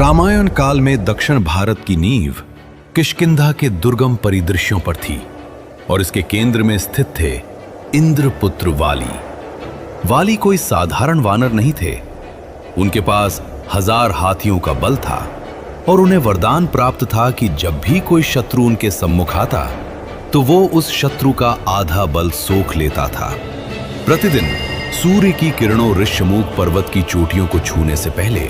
रामायण काल में दक्षिण भारत की नींव किष्किंधा के दुर्गम परिदृश्यों पर थी और इसके केंद्र में स्थित थे इंद्रपुत्र वाली। वाली कोई साधारण वानर नहीं थे। उनके पास 1000 हाथियों का बल था और उन्हें वरदान प्राप्त था कि जब भी कोई शत्रु उनके सम्मुख आता तो वो उस शत्रु का आधा बल सोख लेता था। प्रतिदिन सूर्य की किरणों ऋष्यमूक पर्वत की चोटियों को छूने से पहले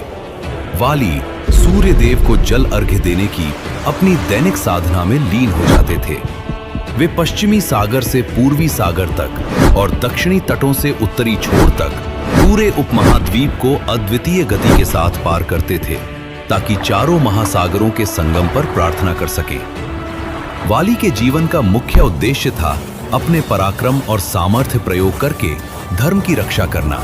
वाली सूर्य देव को जल अर्घ्य देने की अपनी दैनिक साधना में लीन हो जाते थे। वे पश्चिमी सागर से पूर्वी सागर तक और दक्षिणी तटों से उत्तरी छोर तक पूरे उपमहाद्वीप को अद्वितीय गति के साथ पार करते थे ताकि चारों महासागरों के संगम पर प्रार्थना कर सके। वाली के जीवन का मुख्य उद्देश्य था अपने पराक्रम और सामर्थ्य प्रयोग करके धर्म की रक्षा करना।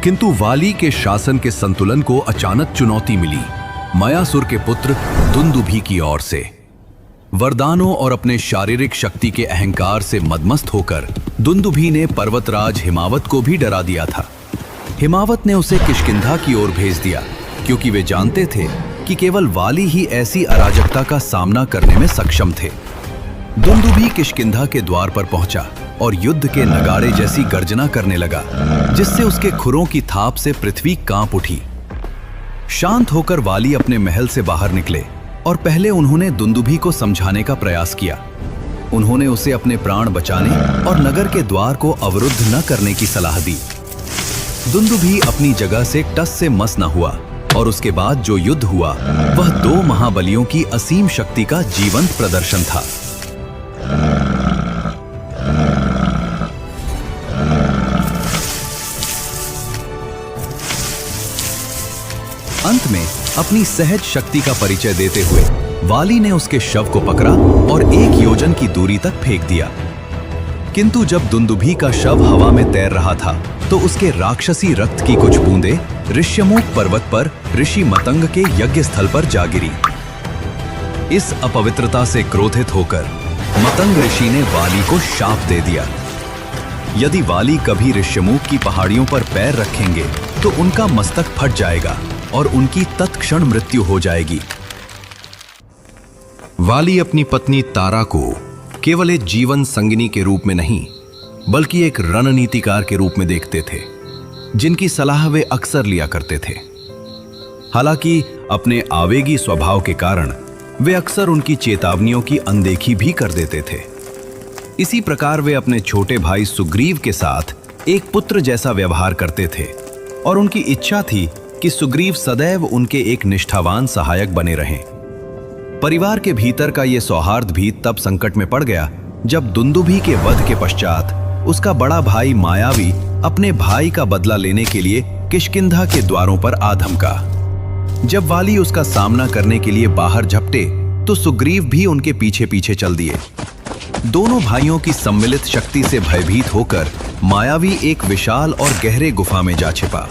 किंतु वाली के शासन के संतुलन को अचानक चुनौती मिली मयासुर के पुत्र दुंदुभी की ओर से। वरदानों और अपने शारीरिक शक्ति के अहंकार से मदमस्त होकर दुंदुभी ने पर्वतराज हिमावत को भी डरा दिया था। हिमावत ने उसे किष्किंधा की ओर भेज दिया क्योंकि वे जानते थे कि केवल वाली ही ऐसी अराजकता का सामना करने में सक्षम थे। दुंदुभी किष्किंधा के द्वार पर पहुंचा और युद्ध के नगाड़े जैसी गर्जना करने लगा, जिससे उसके खुरों की थाप से पृथ्वी कांप उठी। शांत होकर वाली अपने महल से बाहर निकले और पहले उन्होंने दुंदुभी को समझाने का प्रयास किया। उन्होंने उसे अपने प्राण बचाने और नगर के द्वार को अवरुद्ध न करने की सलाह दी। दुंदुभी अपनी जगह से टस से मस न हुआ और उसके बाद जो युद्ध हुआ वह 2 महाबलियों की असीम शक्ति का जीवंत प्रदर्शन था। अंत में अपनी सहज शक्ति का परिचय देते हुए वाली ने उसके शव को पकड़ा और 1 योजन की दूरी तक फेंक दिया। किंतु जब दुंदुभी का शव हवा में तैर रहा था तो उसके राक्षसी रक्त की कुछ बूंदें ऋष्यमूक पर्वत पर ऋषि मतंग के यज्ञ स्थल पर जा गिरी। इस अपवित्रता से क्रोधित होकर मतंग ऋषि ने वाली को शाप दे दिया। यदि वाली कभी ऋष्यमूक की पहाड़ियों पर पैर रखेंगे तो उनका मस्तक फट जाएगा और उनकी तत्क्षण मृत्यु हो जाएगी। वाली अपनी पत्नी तारा को केवल एक जीवन संगिनी के रूप में नहीं बल्कि एक रणनीतिकार के रूप में देखते थे, जिनकी सलाह वे अक्सर लिया करते थे। हालांकि अपने आवेगी स्वभाव के कारण वे अक्सर उनकी चेतावनियों की अनदेखी भी कर देते थे। इसी प्रकार वे अपने छोटे भाई सुग्रीव के साथ एक पुत्र जैसा व्यवहार करते थे और उनकी इच्छा थी कि सुग्रीव सदैव उनके एक निष्ठावान सहायक बने रहें। परिवार के भीतर का यह सौहार्द भी तब संकट में पड़ गया जब दुंदुभी के वध के पश्चात उसका बड़ा भाई मायावी अपने भाई का बदला लेने के लिए किष्किंधा के द्वारों पर आ धमका। जब वाली उसका सामना करने के लिए बाहर झपटे तो सुग्रीव भी उनके पीछे पीछे चल दिए। दोनों भाइयों की सम्मिलित शक्ति से भयभीत होकर मायावी एक विशाल और गहरे गुफा में जा छिपा।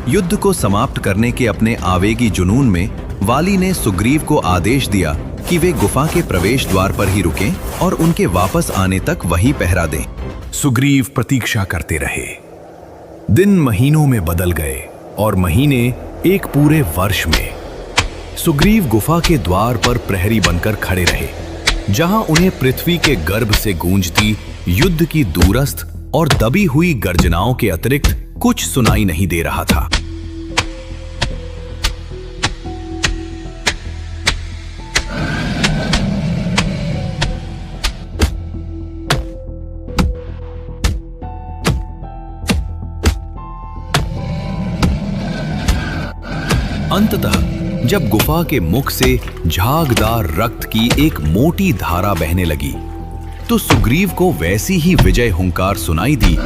युद्ध को समाप्त करने के अपने आवेगी जुनून में वाली ने सुग्रीव को आदेश दिया कि वे गुफा के प्रवेश द्वार पर ही रुकें और उनके वापस आने तक वहीं पहरा दें। सुग्रीव प्रतीक्षा करते रहे। दिन महीनों में बदल गए और महीने एक पूरे वर्ष में। सुग्रीव गुफा के द्वार पर प्रहरी बनकर खड़े रहे, जहां उन्हें पृथ्वी के गर्भ से गूंजती युद्ध की दूरस्थ और दबी हुई गर्जनाओं के अतिरिक्त कुछ सुनाई नहीं दे रहा था। अंततः जब गुफा के मुख से झागदार रक्त की एक मोटी धारा बहने लगी तो सुग्रीव को वैसी ही विजय हुंकार सुनाई दी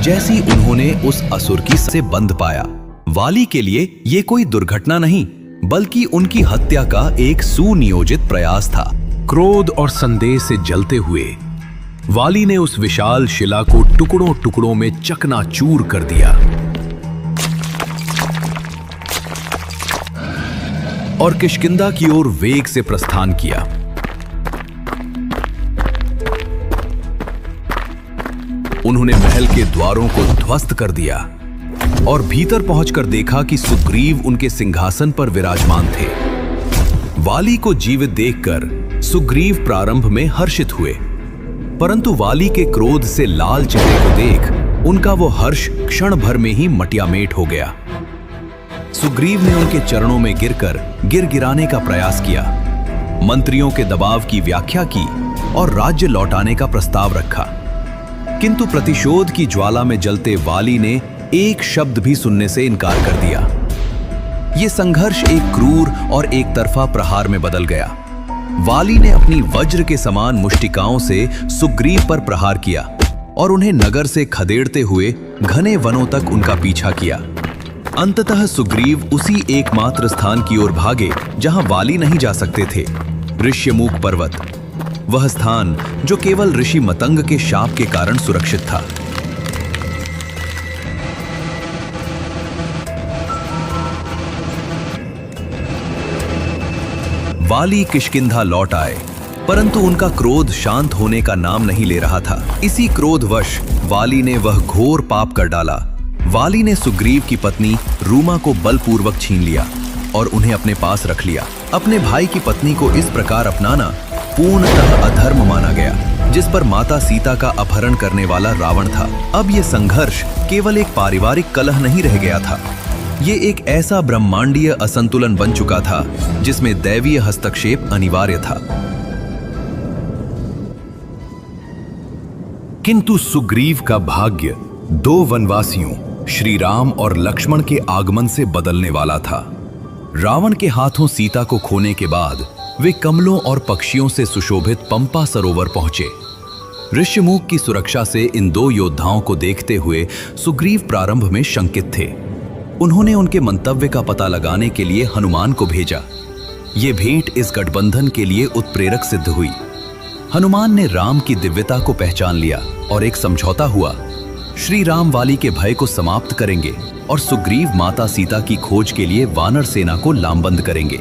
जैसी उन्होंने उस असुर की से बंध पाया। वाली के लिए यह कोई दुर्घटना नहीं बल्कि उनकी हत्या का एक सुनियोजित प्रयास था। क्रोध और संदेह से जलते हुए वाली ने उस विशाल शिला को टुकड़ों टुकड़ों में चकनाचूर कर दिया और किष्किंधा की ओर वेग से प्रस्थान किया। उन्होंने महल के द्वारों को ध्वस्त कर दिया और भीतर पहुंचकर देखा कि सुग्रीव उनके सिंहासन पर विराजमान थे। वाली को जीवित देखकर सुग्रीव प्रारंभ में हर्षित हुए, परंतु वाली के क्रोध से लाल चेहरे को देख उनका वो हर्ष क्षण भर में ही मटियामेट हो गया। सुग्रीव ने उनके चरणों में गिरकर गिराने का प्रयास किया, मंत्रियों के दबाव की व्याख्या की और राज्य लौटाने का प्रस्ताव रखा। किंतु प्रतिशोध की ज्वाला में जलते वाली ने एक शब्द भी सुनने से इनकार कर दिया। यह संघर्ष एक क्रूर और एक तरफा प्रहार में बदल गया। वाली ने अपनी वज्र के समान मुष्टिकाओं से सुग्रीव पर प्रहार किया और उन्हें नगर से खदेड़ते हुए घने वनों तक उनका पीछा किया। अंततः सुग्रीव उसी एकमात्र स्थान की ओर भागे जहां वाली नहीं जा सकते थे, ऋष्यमूक पर्वत। वह स्थान जो केवल ऋषि मतंग के शाप के कारण सुरक्षित था। वाली किष्किंधा लौट आए, परंतु उनका क्रोध शांत होने का नाम नहीं ले रहा था। इसी क्रोधवश वाली ने वह घोर पाप कर डाला। वाली ने सुग्रीव की पत्नी रूमा को बलपूर्वक छीन लिया और उन्हें अपने पास रख लिया। अपने भाई की पत्नी को इस प्रकार अपनाना पूर्णतः अधर्म माना गया, जिस पर माता सीता का अपहरण करने वाला रावण था। अब यह संघर्ष केवल एक पारिवारिक कलह नहीं रह गया था, ये एक ऐसा ब्रह्मांडीय असंतुलन बन चुका था जिसमें दैवीय हस्तक्षेप अनिवार्य था। किंतु सुग्रीव का भाग्य दो वनवासियों श्री राम और लक्ष्मण के आगमन से बदलने वाला था। रावण के हाथों सीता को खोने के बाद वे कमलों और पक्षियों से सुशोभित पंपा सरोवर पहुंचे। ऋष्यमूक की सुरक्षा से इन दो योद्धाओं को देखते हुए सुग्रीव प्रारंभ में शंकित थे। उन्होंने उनके मंतव्य का पता लगाने के लिए हनुमान को भेजा। ये भेंट इस गठबंधन के लिए उत्प्रेरक सिद्ध हुई। हनुमान ने राम की दिव्यता को पहचान लिया और एक समझौता हुआ। श्री राम वाली के भय को समाप्त करेंगे और सुग्रीव माता सीता की खोज के लिए वानर सेना को लामबंद करेंगे।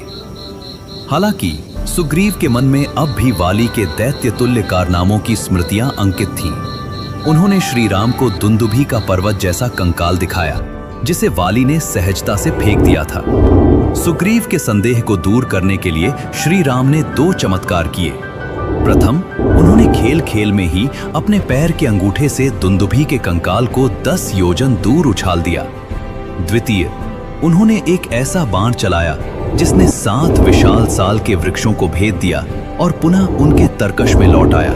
हालांकि सुग्रीव के मन में अब भी वाली के दैत्य तुल्य कारनामों की स्मृतियां अंकित थीं। उन्होंने श्री राम को दुंदुभी का पर्वत जैसा कंकाल दिखाया, जिसे वाली ने सहजता से फेंक दिया था। सुग्रीव के संदेह को दूर करने के लिए श्री राम ने दो चमत्कार किए। प्रथम, उन्होंने खेल खेल में ही अपने पैर के अंगूठे से दुंदुभी के कंकाल को 10 योजन दूर उछाल दिया। द्वितीय, उन्होंने एक ऐसा बाण चलाया जिसने 7 विशाल साल के वृक्षों को भेद दिया और पुनः उनके तरकश में लौट आया।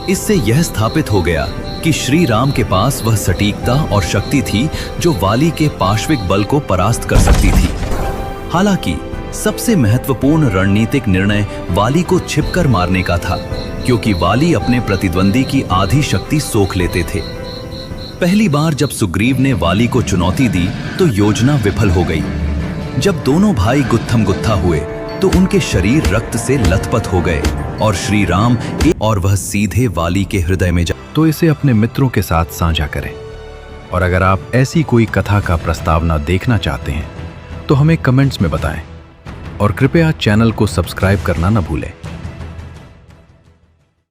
इससे यह स्थापित हो गया कि श्री राम के पास वह सटीकता और शक्ति थी जो वाली के पाश्विक बल को परास्त कर सकती थी। हालांकि सबसे महत्वपूर्ण रणनीतिक निर्णय वाली को छिपकर मारने का था, क्योंकि वाली अपने प्रतिद्वंदी की आधी शक्ति सोख लेते थे। पहली बार जब सुग्रीव ने वाली को चुनौती दी तो योजना विफल हो गई। जब दोनों भाई गुत्थम गुत्था हुए तो उनके शरीर रक्त से लथपथ हो गए और श्री राम और वह सीधे वाली के हृदय में जा। तो इसे अपने मित्रों के साथ साझा करें, और अगर आप ऐसी कोई कथा का प्रस्तावना देखना चाहते हैं तो हमें कमेंट्स में बताएं और कृपया चैनल को सब्सक्राइब करना न भूलें।